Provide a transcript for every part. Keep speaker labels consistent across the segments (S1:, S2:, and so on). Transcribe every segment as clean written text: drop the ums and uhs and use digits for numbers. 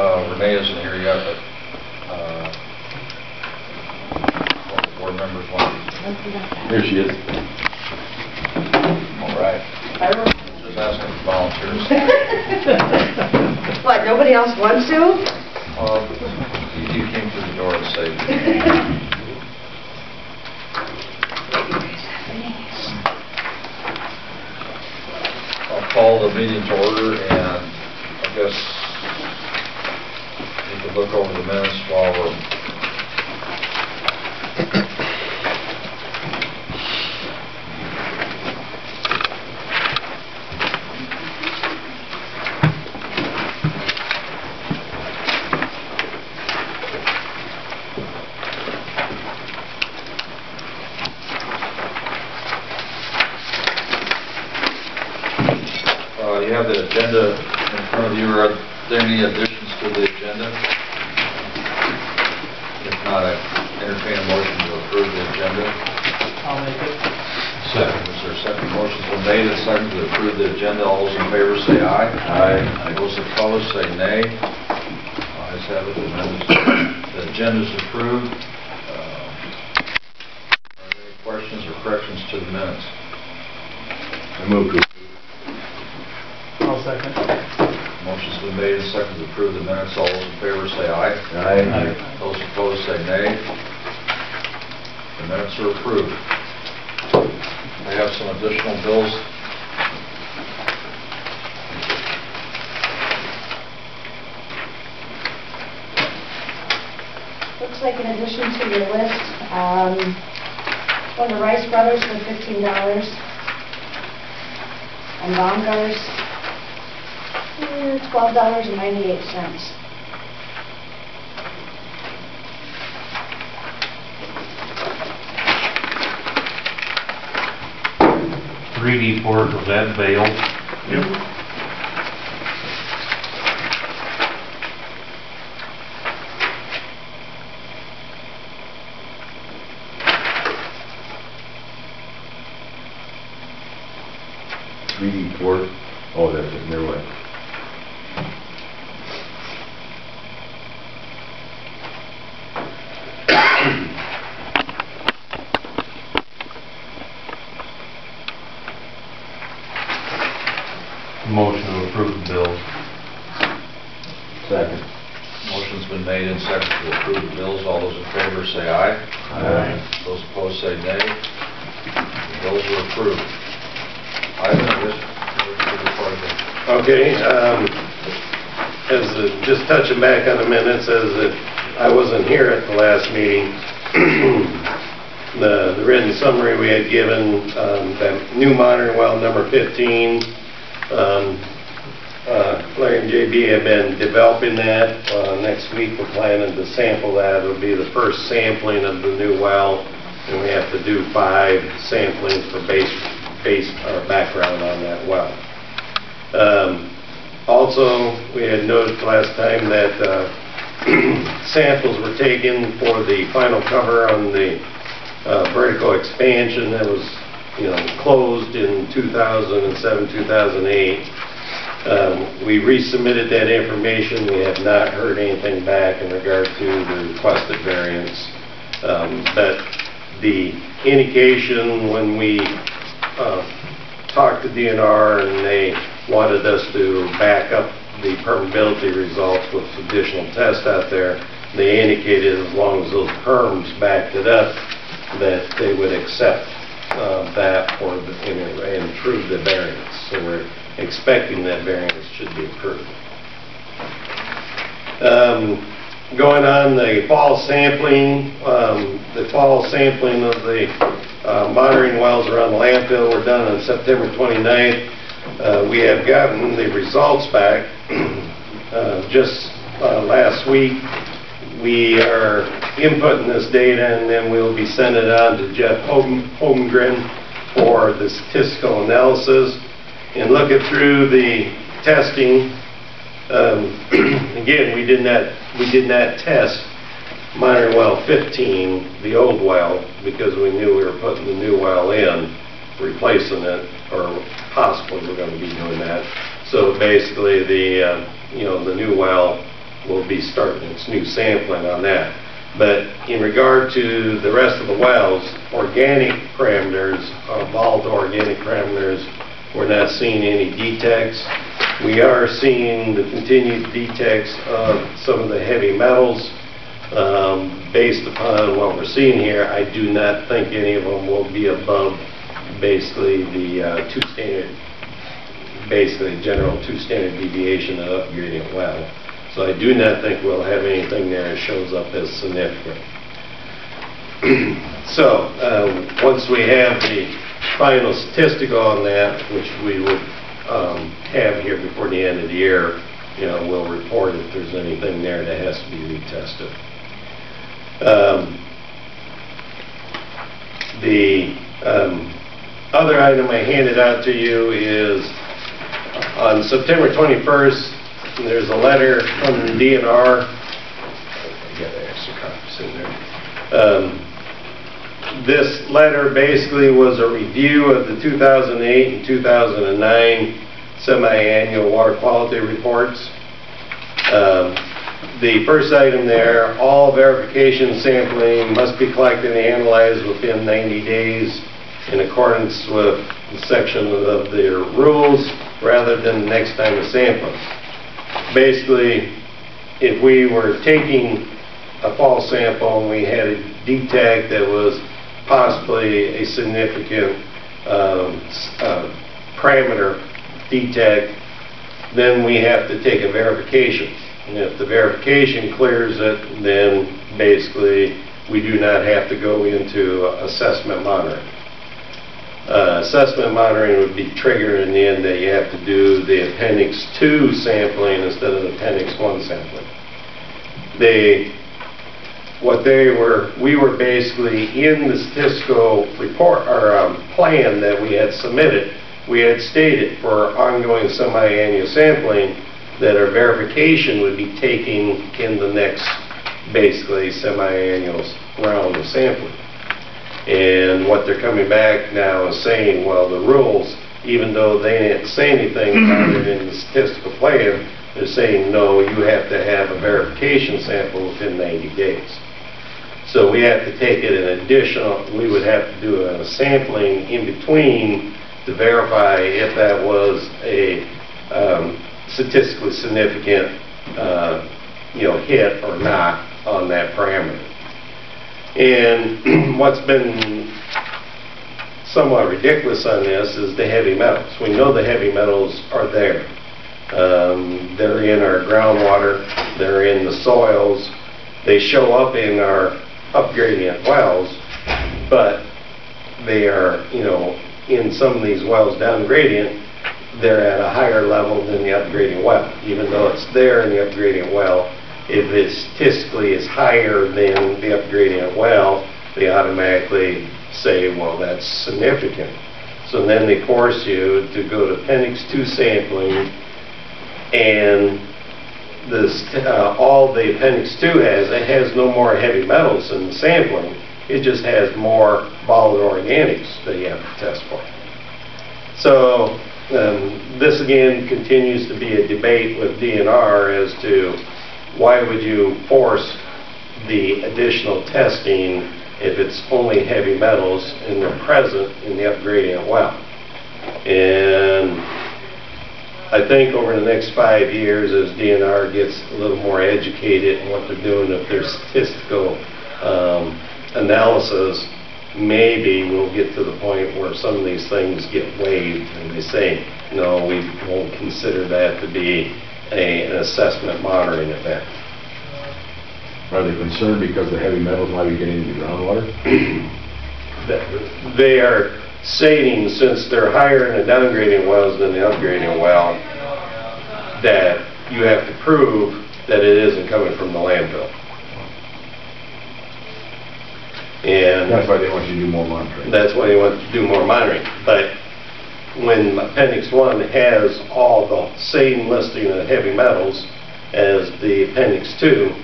S1: Renee isn't here yet, but all the board members want to.
S2: Here she is.
S1: All right. Just asking for volunteers.
S3: What, nobody else wants to?
S1: You came through the door and saved me. I'll call the meeting to order, and I guess you can look over the minutes while we're you have the agenda in front of you. Are there any additions to the agenda? If not, I entertain a motion to approve the agenda.
S4: I'll make it.
S1: Second. Is there a second? Motion's been made and seconded to approve the agenda. All those in favor say aye.
S2: Aye.
S1: Those opposed say nay. Ayes have it. The agenda is approved. Are there any questions or corrections to the minutes?
S2: I move to.
S4: I'll second.
S1: Motion's been made and seconded to approve the minutes. All those in favor say aye.
S2: Aye.
S1: Those opposed say nay. The minutes are approved. We have some additional bills.
S3: Looks like in addition to your list, one of the Rice Brothers for $15, and Baumgart's $12.98.
S5: 3D port, was that bailed?
S4: Yep.
S2: port. Oh, that's it. Never mind.
S5: Motion to approve the bills.
S2: Second.
S1: Motion's been made and seconded to approve the bills. All those in favor say aye.
S2: Aye.
S1: Those opposed say nay. The bills are approved. Ivan, I guess,
S6: Okay, just touching back on the minutes, as I wasn't here at the last meeting, the written summary we had given, that new monitoring well number 15, Larry and JB have been developing that. Next week we're planning to sample that. It'll be the first sampling of the new well, and we have to do 5 samplings for background on that well. Also, we had noted last time that samples were taken for the final cover on the vertical expansion that was, closed in 2007, 2008. We resubmitted that information. We have not heard anything back in regard to the requested variance. But the indication when we talked to DNR and they wanted us to back up the permeability results with additional tests out there, they indicated as long as those perms backed it up that they would accept that and approve the variance. So we're expecting that variance should be approved. Going on the fall sampling, of the monitoring wells around the landfill were done on September 29th. We have gotten the results back just last week. We are inputting this data and then we'll be sending it on to Jeff Holmgren for the statistical analysis. And looking through the testing, again, we did not test monitoring well 15, the old well, because we knew we were putting the new well in, replacing it, or possibly we're going to be doing that. So basically, the new well will be starting its new sampling on that. But in regard to the rest of the wells, organic parameters, volatile organic parameters, we're not seeing any detects. We are seeing the continued detects of some of the heavy metals. Based upon what we're seeing here, I do not think any of them will be above basically the general two standard deviation of upgrading a well. So I do not think we'll have anything there that shows up as significant. So once we have the final statistical on that, which we would have here before the end of the year, we'll report if there's anything there that has to be retested. The other item I handed out to you is on September 21st, there's a letter from the DNR. I got extra copies in there. This letter basically was a review of the 2008 and 2009 semi-annual water quality reports. The first item there, all verification sampling must be collected and analyzed within 90 days in accordance with the section of their rules rather than the next time of sampling. Basically, if we were taking a fall sample and we had a detect that was possibly a significant parameter detect, then we have to take a verification. And if the verification clears it, then basically we do not have to go into assessment monitoring. Assessment monitoring would be triggered in the end that you have to do the Appendix 2 sampling instead of the Appendix 1 sampling. We were basically in the statistical report or plan that we had submitted, we had stated for ongoing semi-annual sampling that our verification would be taking in the next basically semi-annual round of sampling. And what they're coming back now is saying, well, the rules, even though they didn't say anything about it in the statistical plan, they're saying, no, you have to have a verification sample within 90 days. So we have to take it an additional, we would have to do a sampling in between to verify if that was a statistically significant hit or not on that parameter. And what's been somewhat ridiculous on this is the heavy metals. We know the heavy metals are there. They're in our groundwater, they're in the soils, they show up in our upgradient wells, but they are, in some of these wells down gradient, they're at a higher level than the upgrading well. Even though it's there in the upgrading well, if it statistically is higher than the upgrading well, they automatically say, well, that's significant. So then they force you to go to Appendix 2 sampling, and all the Appendix 2 has, it has no more heavy metals in the sampling. It just has more volatile organics that you have to test for. So this again continues to be a debate with DNR as to why would you force the additional testing if it's only heavy metals and they're present in the upgradient well. And I think over the next 5 years, as DNR gets a little more educated in what they're doing with their statistical analysis, maybe we'll get to the point where some of these things get waived and they say, no, we won't consider that to be an assessment monitoring event.
S2: Are they concerned because the heavy metals might be getting into the groundwater?
S6: They are stating, since they're higher in the downgrading wells than the upgrading well, that you have to prove that it isn't coming from the landfill. And
S2: That's why they want you to do more monitoring.
S6: that's why they want to do more monitoring. But when Appendix 1 has all the same listing of heavy metals as the Appendix 2,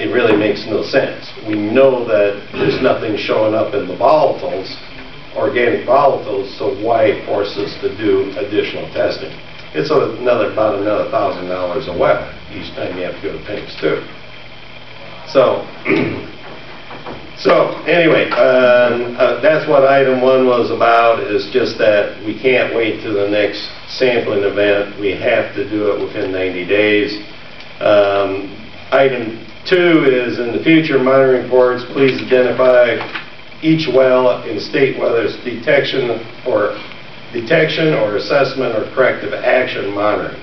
S6: it really makes no sense. We know that there's nothing showing up in the volatiles, organic volatiles, so why force us to do additional testing? It's about another $1,000 a well. each time you have to go to Appendix 2. So, anyway, that's what item 1 was about, is just that we can't wait to the next sampling event. We have to do it within 90 days. Item 2 is, in the future monitoring reports, please identify each well and state whether it's detection or assessment or corrective action monitoring.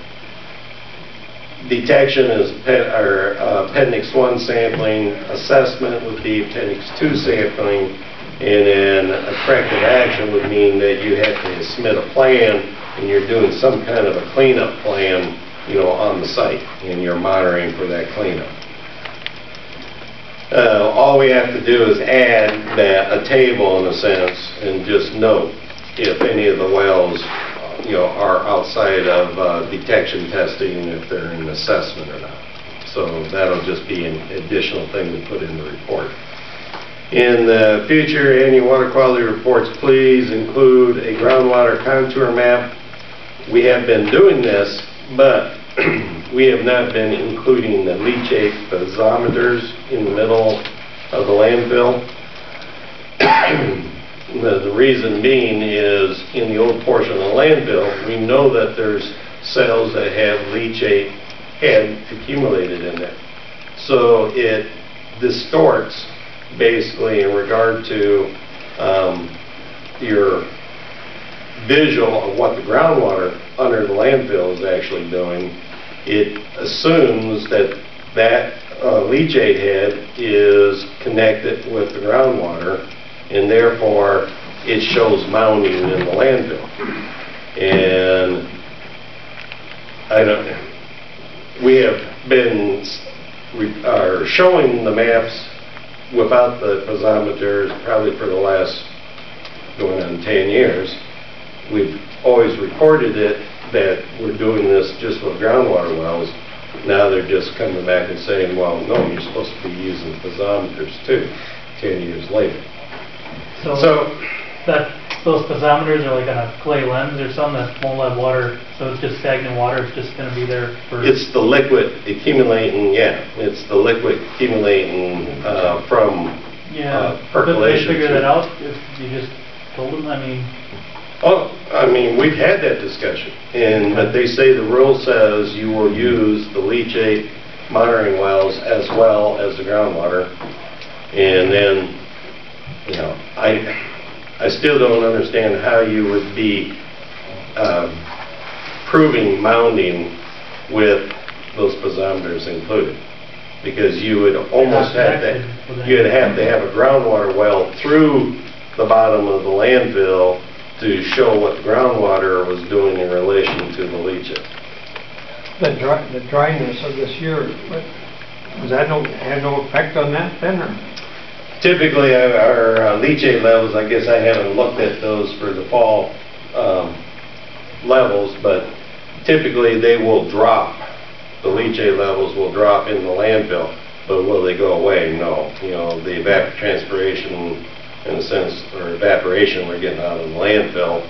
S6: Detection is Appendix 1 sampling, assessment would be Appendix 2 sampling, and then a corrective action would mean that you have to submit a plan and you're doing some kind of a cleanup plan, you know, on the site, and you're monitoring for that cleanup. All we have to do is add a table, in a sense, and just note if any of the wells, you know, are outside of detection testing, if they're in assessment or not. So that'll just be an additional thing to put in the report. In the future annual water quality reports, please include a groundwater contour map. We have been doing this, but we have not been including the leachate piezometers in the middle of the landfill. The reason being is, in the old portion of the landfill, we know that there's cells that have leachate had accumulated in there. So it distorts, basically, in regard to your visual of what the groundwater under the landfill is actually doing. It assumes that leachate head is connected with the groundwater, and therefore it shows mounding in the landfill. And we have been showing the maps without the piezometers probably for the last going on 10 years. We've always recorded it that we're doing this just with groundwater wells. Now they're just coming back and saying, well, no, you're supposed to be using piezometers too, 10 years later.
S4: So those piezometers are like on a clay lens or something that won't let water, so it's just stagnant water, it's just going to be there for...
S6: It's the liquid accumulating, yeah, it's the liquid accumulating from percolation.
S4: Did they figure that out if you just told them? I mean...
S6: Oh, I mean, we've had that discussion, but they say the rule says you will use the leachate monitoring wells as well as the groundwater, and then, you know, I still don't understand how you would be proving mounding with those piezometers included, because you would almost have to, you'd have to have a groundwater well through the bottom of the landfill to show what the groundwater was doing in relation to the leachate.
S7: The dryness of this year, was that had no effect on that then? Or?
S6: Typically, our leachate levels, I guess I haven't looked at those for the fall levels, but typically they will drop. The leachate levels will drop in the landfill, but will they go away? No. You know, the evapotranspiration, in a sense, or evaporation we're getting out of the landfill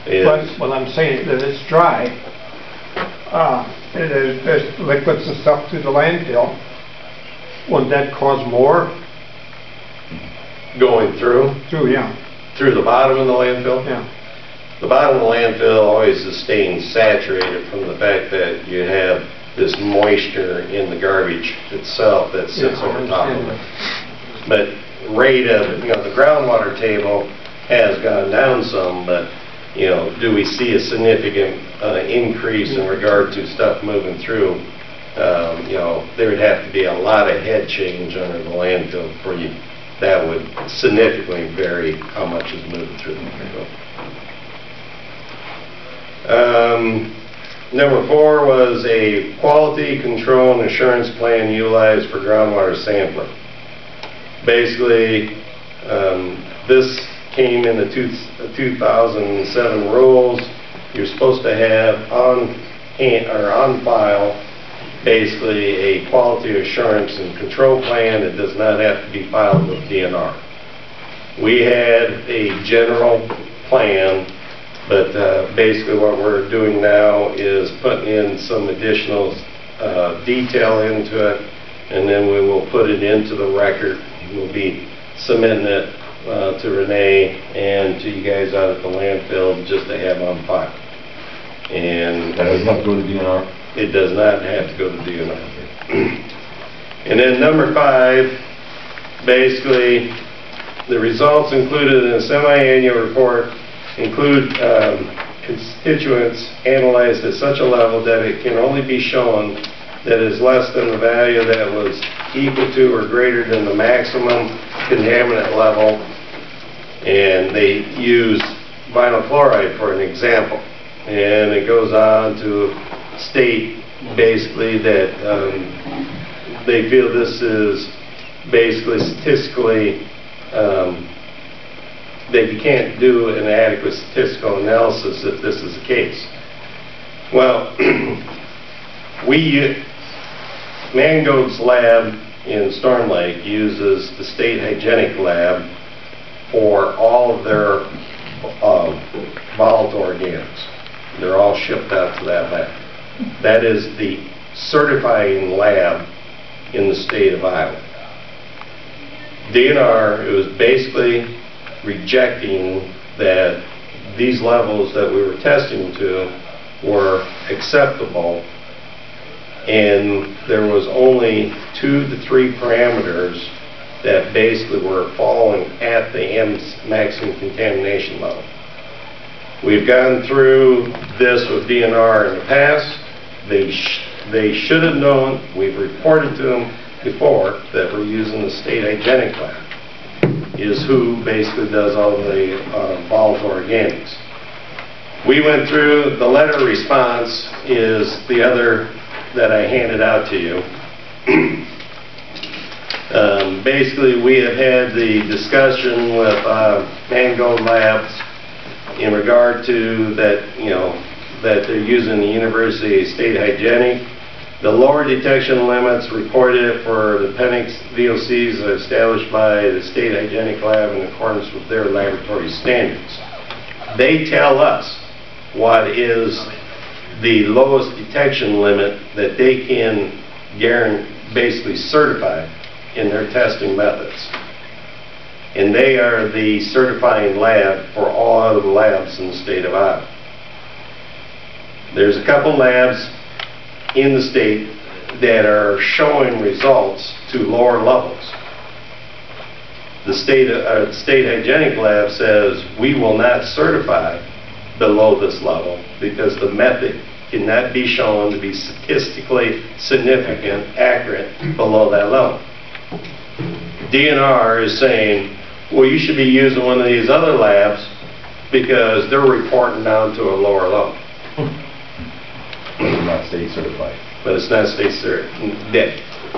S6: is...
S7: But what I'm saying that it's dry, there's liquids and stuff through the landfill. Wouldn't that cause more?
S6: Going through?
S7: Through, yeah.
S6: Through the bottom of the landfill?
S7: Yeah.
S6: The bottom of the landfill always is staying saturated from the fact that you have this moisture in the garbage itself that sits over top of it. But rate of, you know, the groundwater table has gone down some, but, you know, do we see a significant increase in regard to stuff moving through? You know, there would have to be a lot of head change under the landfill for you. That would significantly vary how much is moving through the landfill. Number 4 was a quality control and assurance plan utilized for groundwater sampling. Basically, this came in the 2007 rules. You're supposed to have on file basically a quality assurance and control plan that does not have to be filed with DNR. We had a general plan, but basically what we're doing now is putting in some additional detail into it, and then we will put it into the record. We'll be submitting it to Renee and to you guys out at the landfill just to have on file. And
S2: That does not go to DNR?
S6: it does not have to go to DNR. And then number 5, basically, the results included in a semi-annual report include constituents analyzed at such a level that it can only be shown that is less than the value that was equal to or greater than the maximum contaminant level. And they use vinyl chloride for an example. And it goes on to state basically that they feel this is basically statistically that you can't do an adequate statistical analysis if this is the case. Well, Mangold's lab in Storm Lake uses the state hygienic lab for all of their volatile organics. They're all shipped out to that lab. That is the certifying lab in the state of Iowa. DNR was basically rejecting that these levels that we were testing to were acceptable, and there was only 2 to 3 parameters that basically were falling at the maximum contamination level. We've gone through this with DNR in the past. They should have known. We've reported to them before that we're using the state hygienic lab, is who basically does all the volatile organics. We went through the letter response is the other that I handed out to you. Basically, we have had the discussion with Mangold Labs in regard to that, that they're using the University State Hygienic. The lower detection limits reported for the Penix VOCs are established by the State Hygienic Lab in accordance with their laboratory standards. They tell us what is the lowest detection limit that they can basically certify in their testing methods. And they are the certifying lab for all other labs in the state of Iowa. There's a couple labs in the state that are showing results to lower levels. The state hygienic lab says we will not certify below this level because the method cannot be shown to be statistically significant, accurate below that level. DNR is saying, well, you should be using one of these other labs because they're reporting down to a lower level.
S2: It's not state certified.
S6: But it's not state certified.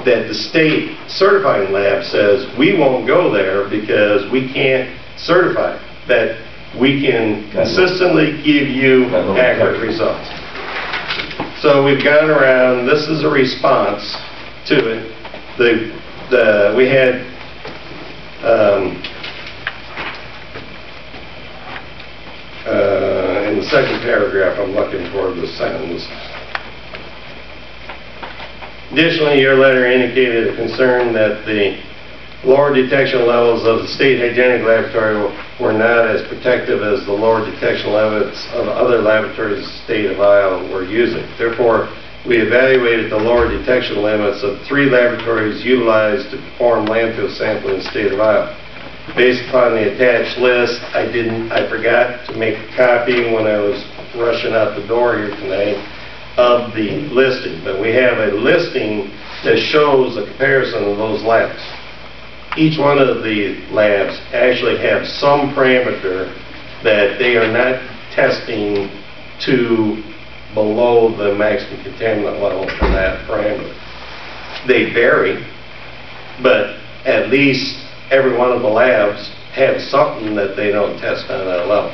S6: That the state certifying lab says we won't go there because we can't certify that we can consistently give you accurate results. So we've gone around. This is a response to it. We had in the second paragraph, I'm looking for the sentence. Additionally, your letter indicated a concern that the lower detection levels of the state hygienic laboratory were not as protective as the lower detection levels of other laboratories in the state of Iowa were using. Therefore, we evaluated the lower detection limits of 3 laboratories utilized to perform landfill sampling in the state of Iowa. Based upon the attached list, I forgot to make a copy when I was rushing out the door here tonight of the listing, but we have a listing that shows a comparison of those labs. Each one of the labs actually have some parameter that they are not testing to below the maximum contaminant level for that parameter. They vary, but at least every one of the labs have something that they don't test on that level.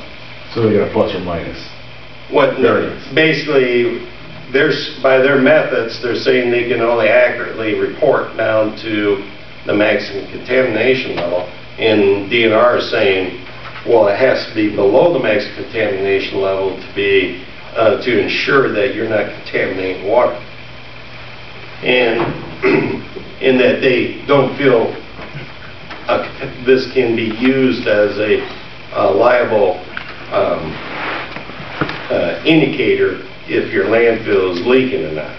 S2: So they got a plus or minus. Variance.
S6: Basically, by their methods, they're saying they can only accurately report down to the maximum contamination level, and DNR is saying, well, it has to be below the maximum contamination level to ensure that you're not contaminating water. and in that they don't feel this can be used as a liable indicator if your landfill is leaking or not.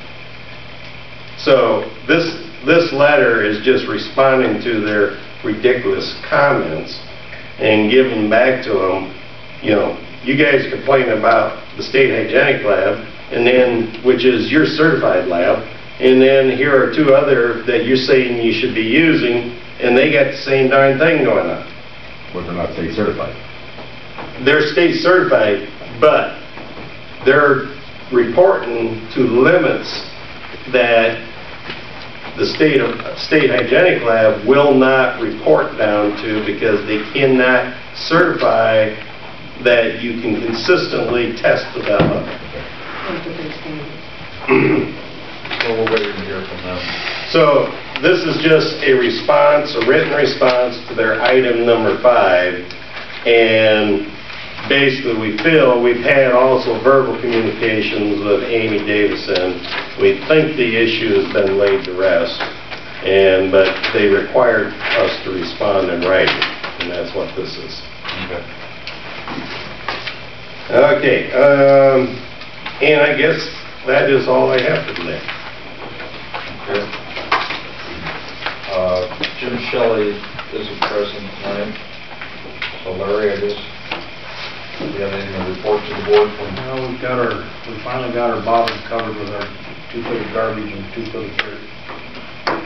S6: So this letter is just responding to their ridiculous comments and giving back to them, you know, you guys complain about the state hygienic lab, and then, which is your certified lab, and then here are two other that you're saying you should be using, and they got the same darn thing going on.
S2: But they're not state certified.
S6: They're state certified, but they're reporting to limits that the state hygienic lab will not report down to, because they cannot certify that you can consistently test to that level.
S1: So we're waiting to hear from them.
S6: So this is just a response, a written response to their item number 5, and basically we feel we've had also verbal communications with Amy Davison. We think the issue has been laid to rest, but they required us to respond in writing, and that's what this is.
S1: Okay.
S6: Okay, and I guess that is all I have for today.
S1: Okay. Jim Shelley isn't present tonight, so Larry, I guess, do you have anything to report to the board from?
S8: Well, we finally got our bottom covered with our 2-foot of garbage and 2-foot of dirt.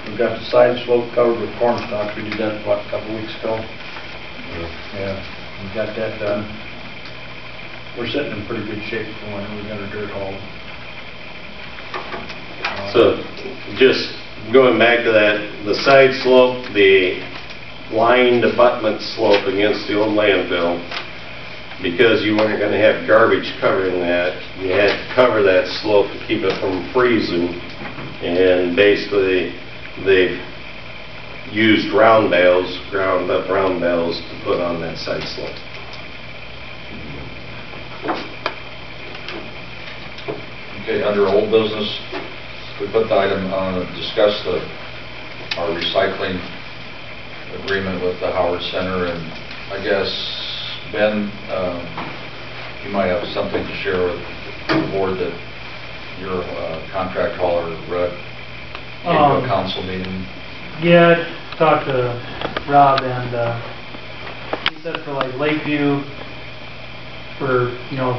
S8: We've got the side slope covered with corn stalks. We did that, what, a couple weeks ago? Yeah, we got that done. We're sitting in pretty good shape for when we got our dirt hauled.
S6: So, just going back to that, the side slope, the lined abutment slope against the old landfill, because you weren't going to have garbage covering that, you had to cover that slope to keep it from freezing, and basically they've used round bales, ground up round bales to put on that side slope.
S1: Okay, under old business, we put the item on to discuss our recycling agreement with the Howard Center, and I guess, Ben, you might have something to share with the board that your contract hauler, Rudd, came to a council meeting.
S4: Yeah, I talked to Rob, and he said for like Lakeview, for, you know,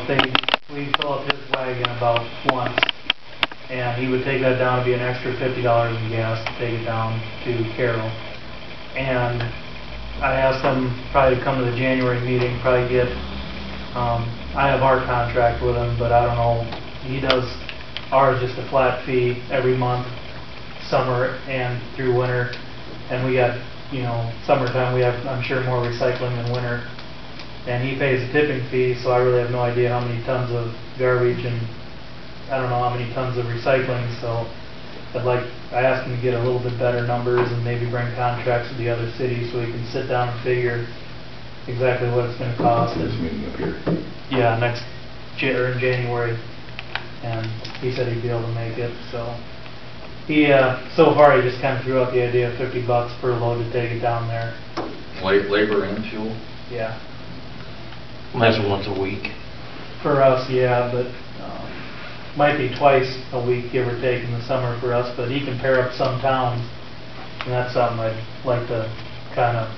S4: we fill up his wagon about once, and he would take that down to be an extra $50 in gas to take it down to Carroll. And I asked him probably to come to the January meeting, probably get, I have our contract with him, but I don't know, he does ours just a flat fee every month, summer and through winter, and we got, you know, summertime we have, I'm sure, more recycling than winter. And he pays a tipping fee, so I really have no idea how many tons of garbage and I don't know how many tons of recycling, so I asked him to get a little bit better numbers and maybe bring contracts with the other cities so we can sit down and figure exactly what it's going to cost.
S2: This meeting up here.
S4: Yeah, in January, and he said he'd be able to make it, so. He, so far he just kind of threw out the idea of $50 per load to take it down there.
S1: Labor and fuel?
S4: Yeah.
S5: That's once a week.
S4: For us, yeah, but might be twice a week, give or take, in the summer for us, but he can pair up some towns, and that's something I'd like to kind of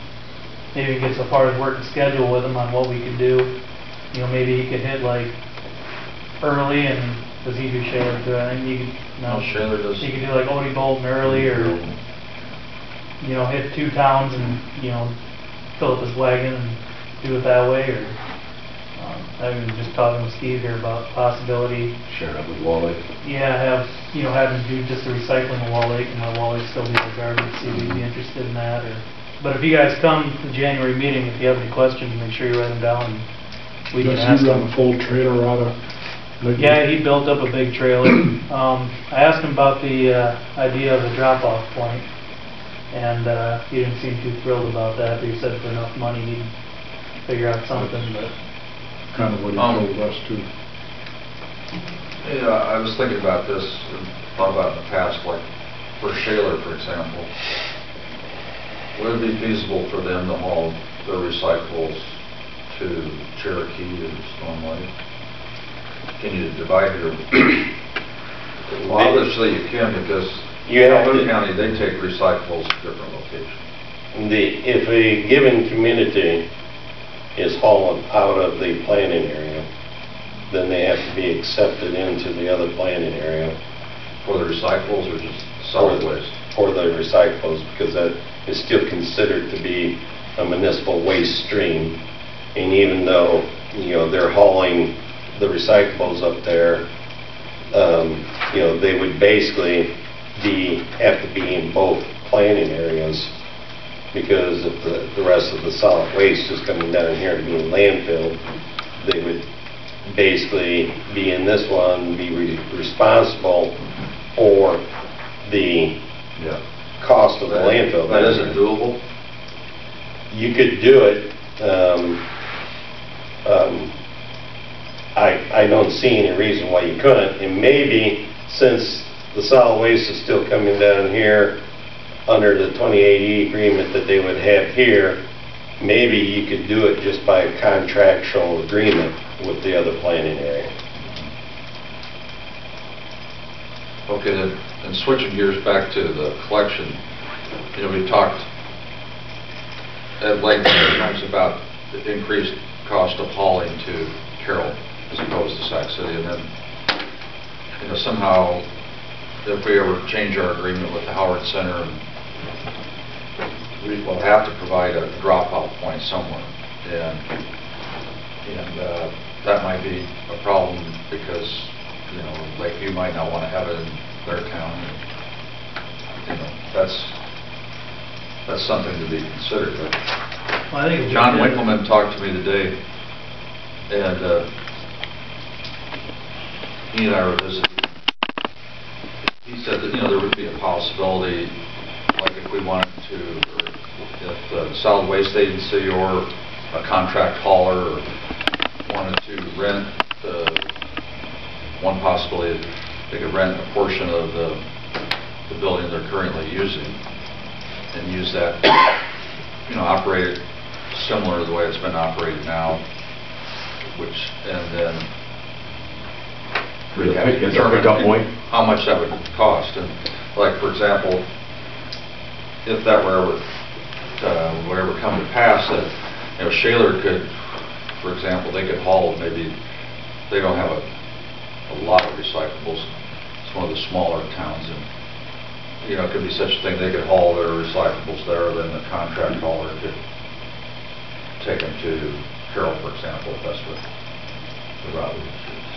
S4: maybe get so far as work a schedule with him on what we can do. You know, maybe he could hit like early, and does he do Shaler too? I think he could, no,
S1: Shaler does.
S4: He could do like Odie Bolton early, or, you know, hit 2 towns and, you know, fill up his wagon and do it that way, or I was just talking with Steve here about possibility.
S2: Share it up with Wall Lake.
S4: Yeah, have him do just the recycling of Wall Lake, and let Wall Lake still do the garbage, see if he'd be interested in that. But if you guys come to the January meeting, if you have any questions, make sure you write them down, and we can ask
S9: Does he
S4: them.
S9: run a full trailer out of?
S4: Yeah, he built up a big trailer. I asked him about the idea of a drop-off point, and he didn't seem too thrilled about that. He said for enough money he'd figure out something, but...
S9: Kind of what he told us too.
S1: Yeah, I was thinking about this, and thought about in the past, like for Shaler, for example, would it be feasible for them to haul their recyclables to Cherokee or Storm Lake? Can you divide your... Well, obviously you can, because Calhoun County, they take recyclables to different locations.
S6: If a given community is hauling out of the planning area, then they have to be accepted into the other planning area.
S1: For the recyclables or just solid waste?
S6: For the recyclables, because that is still considered to be a municipal waste stream. And even though, you know, they're hauling the recyclables up there, you know, they would basically have to be in both planning areas, because if the rest of the solid waste is coming down here to be in landfill, they would basically be in this one, be responsible for the cost of the landfill.
S1: That isn't doable?
S6: You could do it. I don't see any reason why you couldn't. And maybe, since the solid waste is still coming down here under the 2080 agreement that they would have here, maybe you could do it just by a contractual agreement with the other planning area.
S1: Okay, then, and switching gears back to the collection, you know, we talked at length sometimes about the increased cost of hauling to Carroll as opposed to Sac City, and then, you know, somehow, if we ever change our agreement with the Howard Center, we will have to provide a drop-off point somewhere, and that might be a problem because, you know, Lakeview might not want to have it in their town. You know, that's something to be considered. But
S4: Well, I think
S1: John Winkleman talked to me today, and he and I were visiting. He said that, you know, there would be a possibility, like if we wanted to, or if the solid waste agency or a contract hauler wanted to rent, one possibility, they could rent a portion of the building they're currently using and use that, you know, operate it similar to the way it's been operated now, and then
S2: It's a pickup point.
S1: how much that would cost. And like, for example, if that were ever come to pass, that, you know, Shaler could, for example, they could haul, maybe they don't have a lot of recyclables. It's one of the smaller towns, and, you know, it could be such a thing, they could haul their recyclables there, then the contract hauler could take them to Carroll, for example, if that's what the route would choose.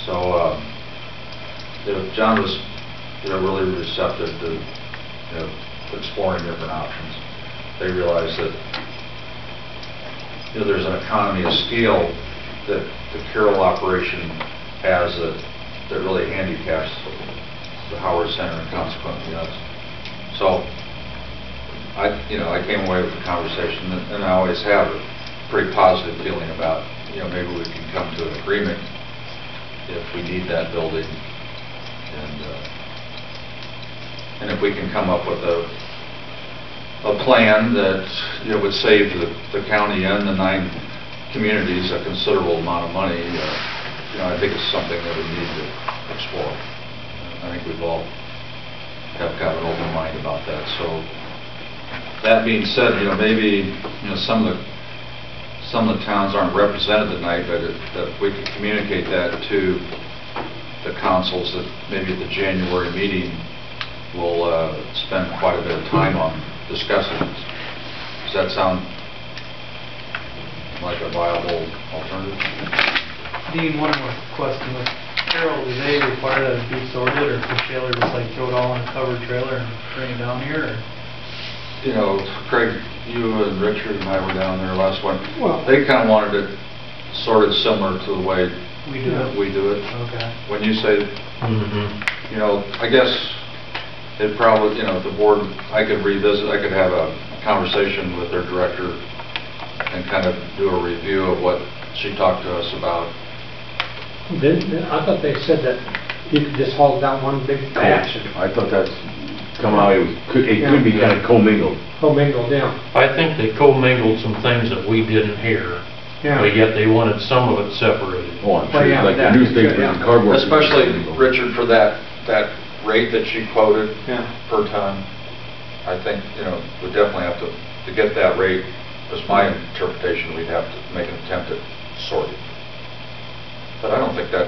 S1: So, you know, John was, you know, really receptive to, you know, exploring different options. They realized that, you know, there's an economy of scale that the Carroll operation has that really handicaps the Howard Center, and consequently us. So, I came away with the conversation, and I always have a pretty positive feeling about, you know, maybe we can come to an agreement if we need that building, and if we can come up with a plan that, you know, would save the county and the 9 communities a considerable amount of money, you know, I think it's something that we need to explore. I think we've all have kind of an open mind about that. So, that being said, you know, maybe, you know, some of the towns aren't represented tonight, but that we could communicate that to the councils, that maybe at the January meeting we'll spend quite a bit of time on discussing this. Does that sound like a viable alternative?
S4: Dean, one more question. With Carroll, do they require that it be sorted, or does Shaler just like throw it all in a covered trailer and bring it down here? Or?
S1: You know, Craig, you and Richard and I were down there last one.
S7: Well,
S1: they kind of wanted it sorted similar to the way
S4: we do it. Okay.
S1: When you say, you know, I guess it probably, you know, the board, I could revisit, I could have a conversation with their director and kind of do a review of what she talked to us about.
S7: I thought they said that You could just haul down one big batch and
S2: I thought that's come out, it could be kind of commingled.
S7: commingled down.
S5: I think they commingled some things that we didn't hear,
S7: Yeah.
S5: but yet they wanted some of it separated.
S2: Oh, I'm
S7: Well,
S2: sure,
S7: yeah,
S2: like the
S7: that-
S2: newspapers
S7: yeah.
S2: and cardboard.
S1: Especially, Richard, for that rate that she quoted
S7: Yeah.
S1: per ton. I think, we definitely have to get that rate, was my interpretation, we'd have to make an attempt at sorting. But I don't think that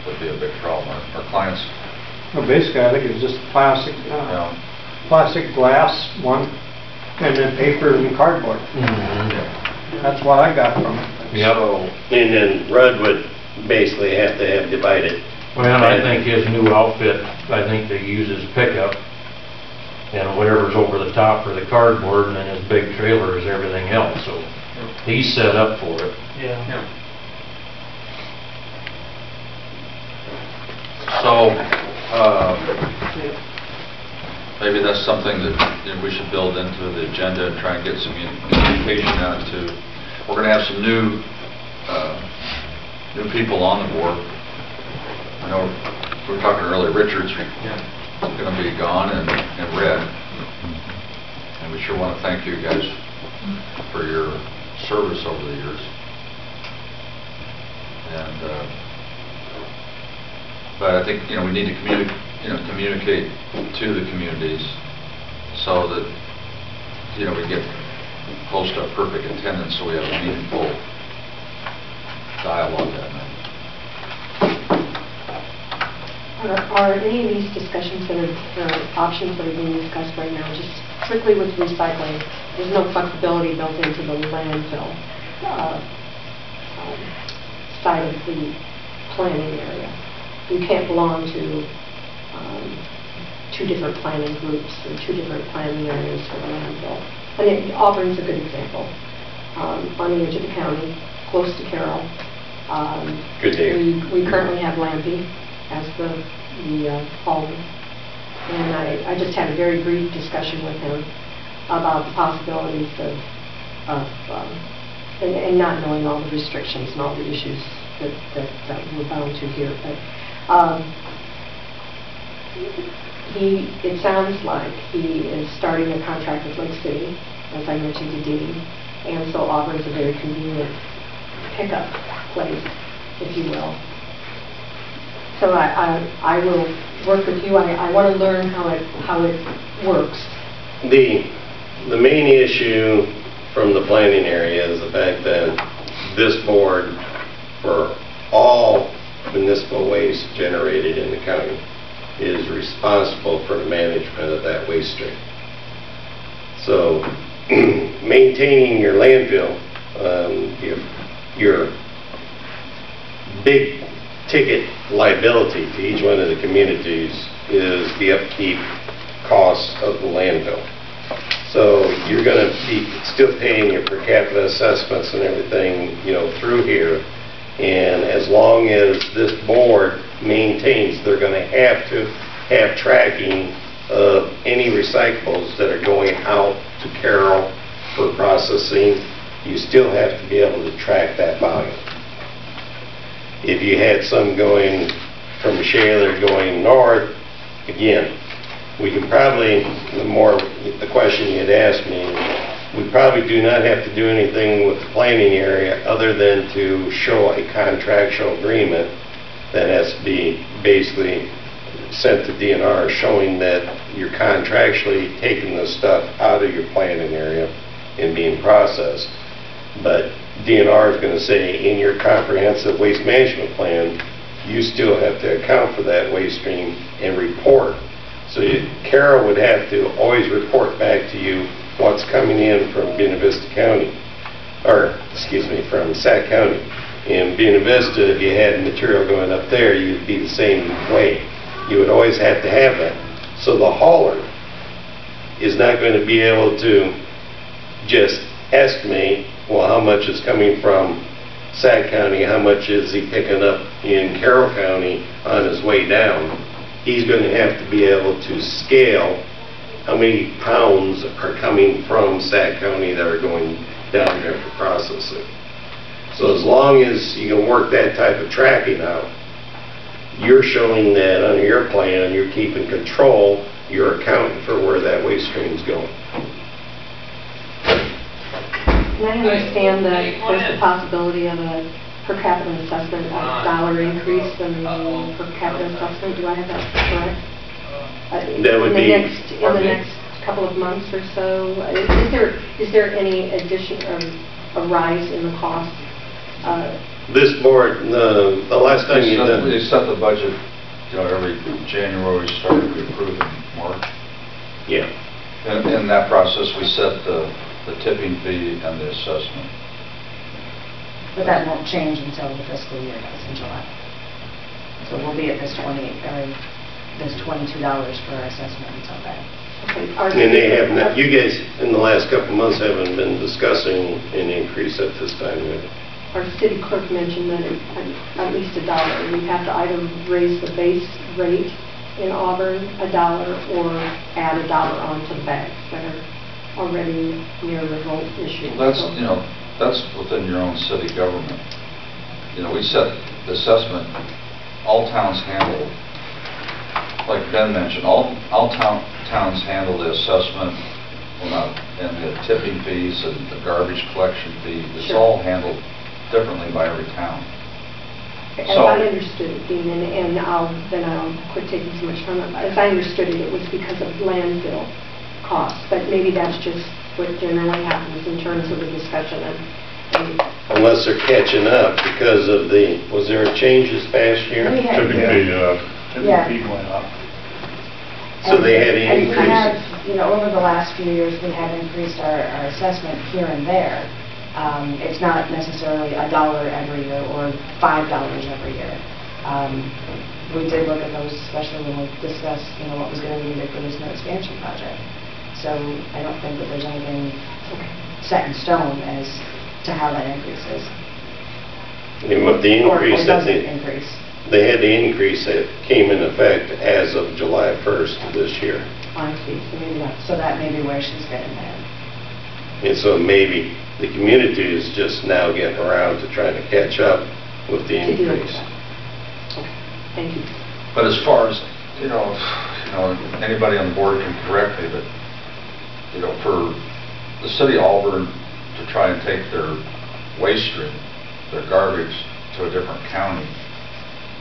S1: would be a big problem. Our clients,
S7: Well, basically, I think it's just plastic, plastic glass, one, and then paper and cardboard. That's what I got from it.
S5: Yep.
S6: And then Rudd would basically have to have divided.
S5: Well, I think his new outfit, I think they use his pickup, and whatever's over the top for the cardboard, and then his big trailer is everything else, so he's set up for it.
S4: Yeah.
S1: so, maybe that's something that we should build into the agenda and try and get some communication out to. We're going to have some new people on the board. I know we were talking earlier, Richard's going to be gone and Red. And we sure want to thank you guys for your service over the years. And but I think we need to communicate to the communities so that we get close to a perfect attendance, so we have a meaningful dialogue that night.
S3: Are any of these discussions that are options that are being discussed right now just strictly with recycling? There's no flexibility built into the landfill side of the planning area. You can't belong to two different planning groups or two different planning areas for the landfill. And Auburn's a good example. On the edge of the county, close to Carroll.
S6: Good day.
S3: We currently have Lampy as the home. And I just had a very brief discussion with him about the possibilities and not knowing all the restrictions and all the issues that we're bound to here. But it sounds like he is starting a contract with Lake City, as I mentioned to Dee, and so Auburn's a very convenient pickup place, if you will. So I will work with you. I want to learn how it works.
S6: The main issue from the planning area is the fact that this board, for all municipal waste generated in the county, is responsible for the management of that waste stream. So maintaining your landfill, your big ticket liability to each one of the communities is the upkeep costs of the landfill. So you're going to be still paying your per capita assessments and everything, through here. And as long as this board maintains, they're going to have tracking of any recyclables that are going out to Carroll for processing. You still have to be able to track that volume. If you had some going from Shaler going north, again, we can probably, the question you had asked me, we probably do not have to do anything with the planning area other than to show a contractual agreement that has to be basically sent to DNR showing that you're contractually taking this stuff out of your planning area and being processed. But DNR is going to say in your comprehensive waste management plan, you still have to account for that waste stream and report. So Carroll would have to always report back to you what's coming in from Buena Vista County, or excuse me, from Sac County. In Buena Vista, if you had material going up there, you'd be the same way. You would always have to have that. So the hauler is not going to be able to just estimate, well, how much is coming from Sac County, how much is he picking up in Carroll County on his way down. He's going to have to be able to scale how many pounds are coming from Sac County that are going down there for processing. So as long as you can work that type of tracking out, you're showing that on your plan, you're keeping control, you're accounting for where that waste stream's going.
S3: And I understand that there's the possibility of a per capita assessment, a dollar increase in the per capita assessment. Do I have that correct?
S6: That would be-
S3: In the next couple of months or so, is there any addition or a rise in the cost?
S6: This board, the last time you done...
S1: We set the budget, every January, we started to approve in March.
S6: Yeah.
S1: In that process, we set the tipping fee and the assessment.
S10: But that won't change until the fiscal year does in July. So we'll be at this $22 for our assessment until then.
S3: Okay.
S6: And they have not, you guys, in the last couple of months, haven't been discussing an increase at this time, have you?
S3: Our city clerk mentioned that at least $1. We have to either raise the base rate in Auburn $1 or add $1 onto the bags that are already near the vote issue.
S1: That's,
S3: So-
S1: that's within your own city government. We set the assessment, all towns handle, like Ben mentioned, all towns handle the assessment, and the tipping fees and the garbage collection fee. It's
S3: Sure.
S1: all handled differently by every town.
S3: As
S1: So-
S3: I understood it, Dean, and I'll quit taking so much time. As I understood it, it was because of landfill costs, but maybe that's just what generally happens in terms of the discussion. And
S6: Unless they're catching up because of was there a change this past year?
S10: We had- Yeah.
S8: Tipping fee went up.
S6: So they had to
S10: And we
S6: increase
S10: have,
S6: it.
S10: over the last few years, we have increased our assessment here and there. It's not necessarily $1 every year or $5 every year. We did look at those, especially when we discussed, what was going to be needed for this new expansion project. So I don't think that there's anything set in stone as to how that increase is.
S6: And with the
S10: Or
S6: increase that
S10: doesn't increase.
S6: they had the increase that came in effect as of July 1st of this year.
S3: honestly, so maybe not.
S10: So that may be where she's getting that.
S6: And so maybe the community is just now getting around to trying to catch up with the
S3: To deal with
S6: increase.
S3: that. Okay, thank you.
S1: But as far as, anybody on the board can correct me, but, for the city of Auburn to try and take their waste stream, their garbage, to a different county,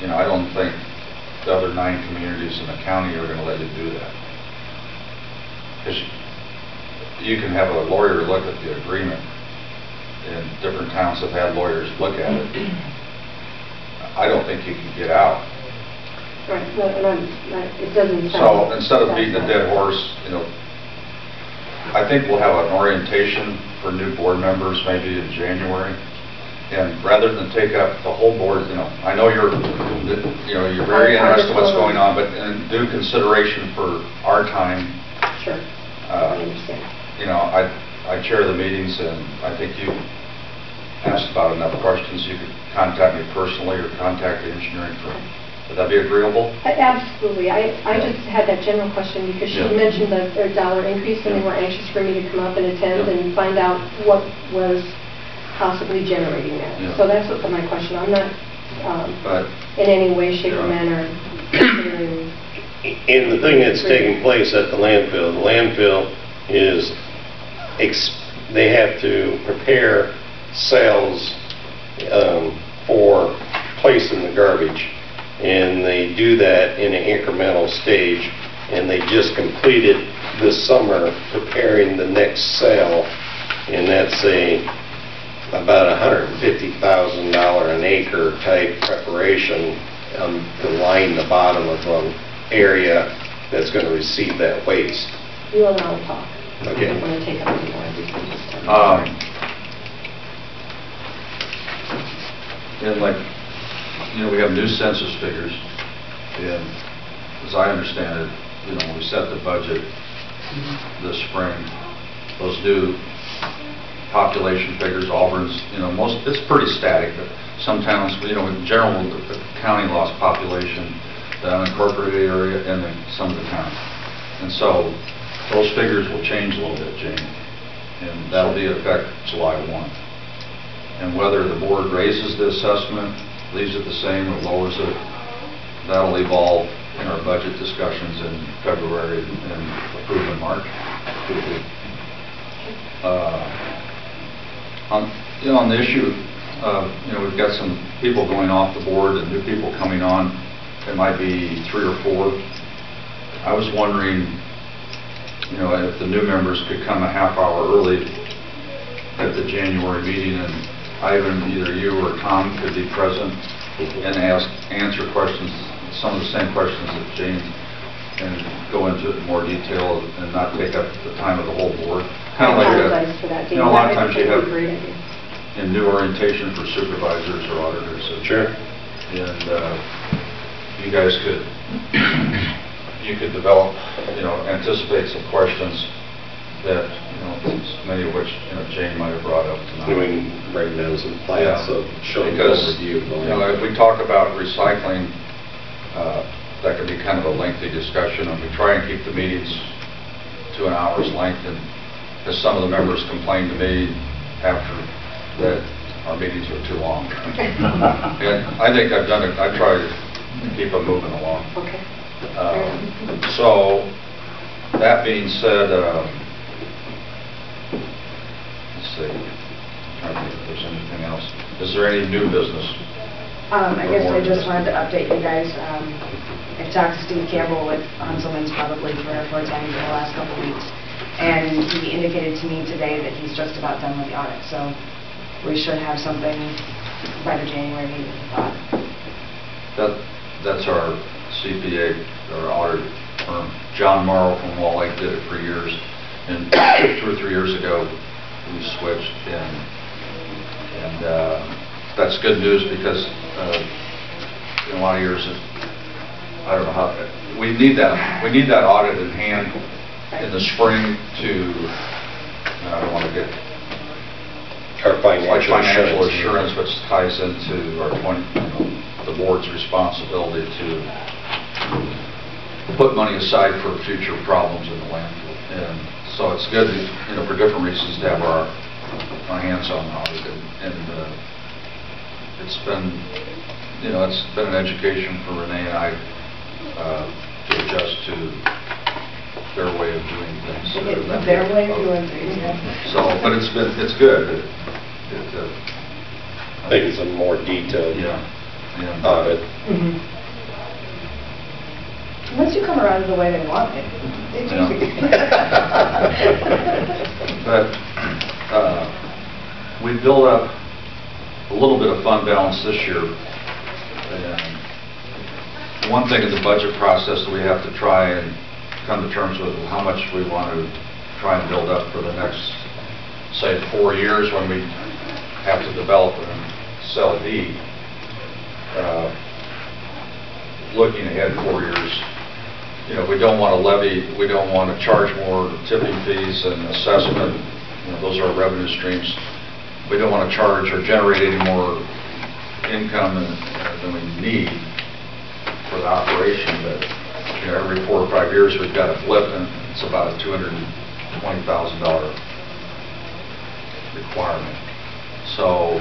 S1: I don't think the other 9 communities in the county are going to let you do that. Because you can have a lawyer look at the agreement, and different towns have had lawyers look at it. I don't think you can get out.
S3: Right, no, and it doesn't
S1: So
S3: sound...
S1: instead of beating a dead horse, I think we'll have an orientation for new board members maybe in January. And rather than take up the whole board, I know you're very interested in what's going on, but in due consideration for our time,
S3: Sure, I understand.
S1: I chair the meetings, and I think you asked about enough questions. You could contact me personally or contact the engineering firm. Would that be agreeable?
S3: Absolutely. I just had that general question because she
S1: Yeah.
S3: mentioned the $1 increase, and they were anxious for me to come up and attend
S1: Yeah.
S3: and find out what was possibly generating that.
S1: Yeah.
S3: So that's what my question. I'm not
S1: But
S3: in any way, shape, or
S1: Yeah.
S3: manner considering...
S6: And the thing that's taking place at the landfill is they have to prepare cells for placing the garbage. And they do that in an incremental stage. And they just completed this summer preparing the next cell. And that's about $150,000 an acre type preparation to line the bottom of an area that's going to receive that waste.
S3: You and I will talk.
S6: Okay.
S3: I don't want to take up any more of this time.
S1: And we have new census figures, and as I understand it, when we set the budget this spring, those new population figures, Auburn's, it's pretty static, but some towns, in general, the county lost population, the unincorporated area, and then some of the towns. And so those figures will change a little bit, Jane, and that'll be in effect July 1. And whether the board raises the assessment, leaves it the same, or lowers it, that'll evolve in our budget discussions in February and approved in March. On the issue of, we've got some people going off the board and new people coming on. It might be 3 or 4. I was wondering, if the new members could come a half hour early at the January meeting, and either you or Tom could be present and answer questions, some of the same questions that Jane, and go into it in more detail and not take up the time of the whole board. Kind of like
S3: apologize for that, Dave.
S1: a lot of times you
S3: That
S1: have
S3: would be a great idea.
S1: in new orientation for supervisors or auditors.
S6: Sure.
S1: And you guys could develop, anticipate some questions that, many of which, Jane might have brought up tonight.
S6: We can bring down some plans, so show an
S1: Because,
S6: overview.
S1: if we talk about recycling, that could be kind of a lengthy discussion, and we try and keep the meetings to an hour's length, and as some of the members complained to me after that our meetings are too long. And I think I've done it, I try to keep them moving along.
S3: Okay.
S1: So, that being said, let's see, I'm trying to think if there's anything else. Is there any new business?
S10: I guess I just wanted to update you guys. I've talked to Steve Campbell with Hanselman's probably 3 or 4 times in the last couple of weeks, and he indicated to me today that he's just about done with the audit, so we should have something by the January meeting, he thought.
S1: That's our CPA, our audit firm. John Morrow from Wall Lake did it for years, and 2 or 3 years ago we switched, and that's good news because in a lot of years, I don't know how, we need that audit in hand in the spring to, I don't want to get
S6: Our
S1: financial assurance, which ties into our the board's responsibility to put money aside for future problems in the landfill. And so it's good, for different reasons to have our hands on audit, and it's been an education for Renee and I to adjust to their way of doing things.
S10: Their way of doing things, yeah.
S1: So, but it's good.
S6: I think it's a more detailed audit.
S10: Mhm. Once you come around to the way they want it, it's easy.
S1: But we built up a little bit of fund balance this year. And one thing in the budget process that we have to try and come to terms with how much we want to try and build up for the next, say, 4 years when we have to develop and sell a deed. Looking ahead 4 years, we don't want to levy, we don't want to charge more tipping fees and assessment. Those are our revenue streams. We don't want to charge or generate any more income than we need for the operation, but every 4 or 5 years we've got a flip, and it's about a $220,000 requirement. So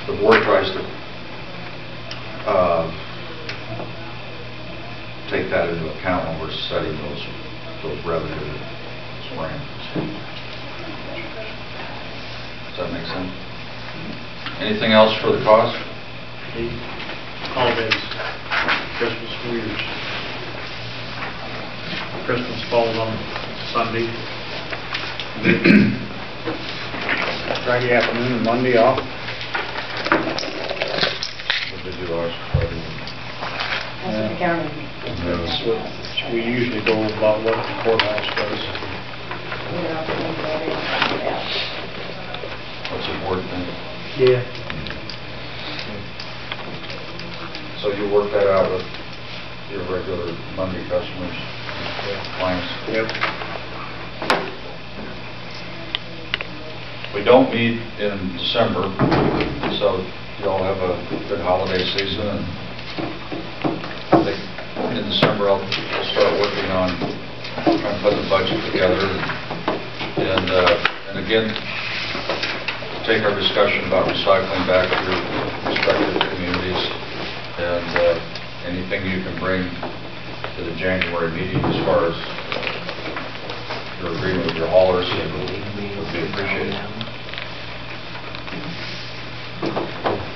S1: the board tries to take that into account when we're setting those revenue parameters. Does that make sense? Anything else for the cause?
S8: Holidays, Christmas, New Year's. Christmas falls on Sunday. Friday afternoon and Monday off.
S1: What did you do ours?
S10: That's what the county.
S8: That's what we usually go about what the courthouse does.
S1: What's the board think?
S4: Yeah.
S1: So you work that out with your regular Monday customers, clients?
S8: Yep.
S1: We don't meet in December, so you all have a good holiday season, and I think in December we'll start working on trying to put the budget together, and again, take our discussion about recycling back to your respective communities, anything you can bring to the January meeting as far as your agreement with your haulers would be appreciated.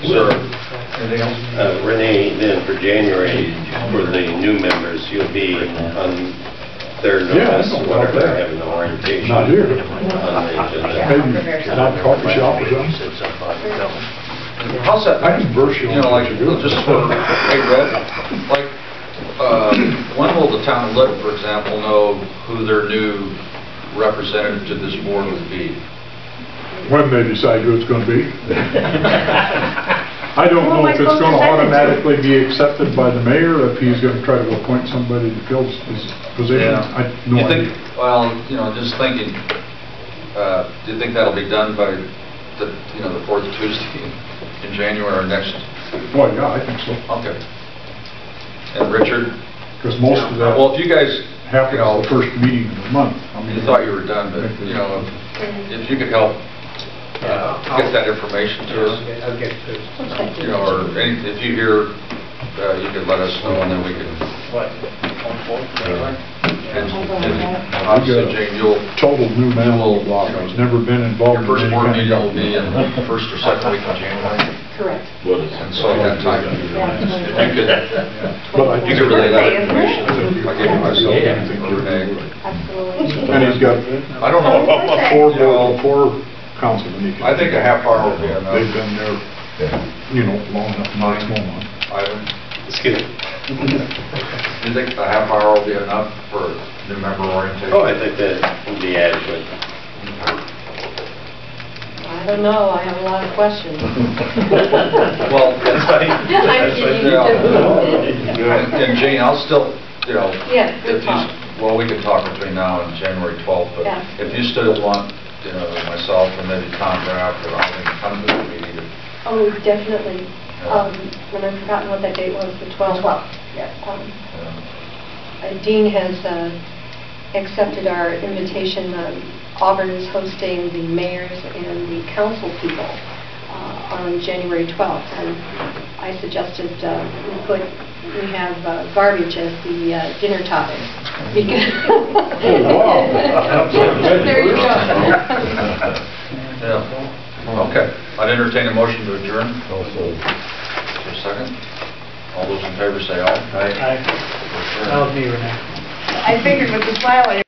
S1: Sir, anything else?
S6: Renee, then for January, for the new members, you'll be on their notice,
S9: I know about
S6: whatever,
S9: that.
S6: having an orientation.
S9: Not here.
S6: On the agenda.
S9: Maybe not coffee shop or something.
S1: How's that?
S9: I can verse you
S1: You know,
S9: on
S1: like,
S9: what you're doing.
S1: just for, hey, Red, like, when will the town of Lytton, for example, know who their new representative to this board would be?
S9: When they decide who it's gonna be. I don't
S3: Well,
S9: know if it's
S3: like
S9: gonna
S3: those
S9: automatically be accepted by the mayor, if he's gonna try to appoint somebody to fill his position. I no
S1: You think,
S9: idea.
S1: well, you know, just thinking, do you think that'll be done by the, you know, the fourth Tuesday in January or next?
S9: Well, yeah, I think so.
S1: Okay. And Richard?
S9: Because most of that
S1: Well, if you guys,
S9: happens
S1: you know,
S9: the first meeting of the month. I mean,
S1: you thought you were done, but, you know, if you could help get that information to us,
S7: I'll get to
S1: you know, or if you hear, you could let us know, and then we can, and obviously, Jane, you'll,
S9: Total new man on the
S1: will,
S9: block.
S1: you know,
S9: He's never been
S1: your
S9: involved in
S1: first
S9: any
S1: board
S9: kind of
S1: meeting will be in
S9: government.
S1: the first or second week of January,
S3: Correct.
S1: and so at that time, if you could,
S9: But I
S1: you
S9: think
S1: could relay that
S3: Birthday, isn't it?
S1: information, I'll give you myself,
S5: Yeah.
S1: or Renee.
S3: Absolutely.
S9: And he's got
S1: I don't know,
S9: four councilmen. he can-
S1: I think a half hour would be enough.
S9: They've been there, you know, long enough not to know one.
S1: Ivan,
S6: Excuse me.
S1: do you think a half hour will be enough for new member orientation?
S6: Oh, I think that would be adequate.
S3: I don't know, I have a lot of questions.
S1: Well,
S6: That's fine.
S3: I'm kidding.
S1: yeah. And Jane, I'll still, you know,
S3: Yeah, good
S1: if you,
S3: talk.
S1: well, we can talk between now and January 12th, but
S3: Yeah.
S1: if you still want, you know, myself and maybe Tom Graff or Alvin to come to the meeting,
S3: Oh, definitely. And I've forgotten what that date was, the 12th.
S10: 12th, yeah.
S3: Dean has accepted our invitation. Auburn is hosting the mayors and the council people on January 12th. And I suggested we have garbage as the dinner topic.
S9: Oh, wow.
S3: There you go.
S1: Yeah, okay. I'd entertain a motion to adjourn. Also. A second. All those in favor say aye.
S4: That was me, Renee.
S10: I figured with the smile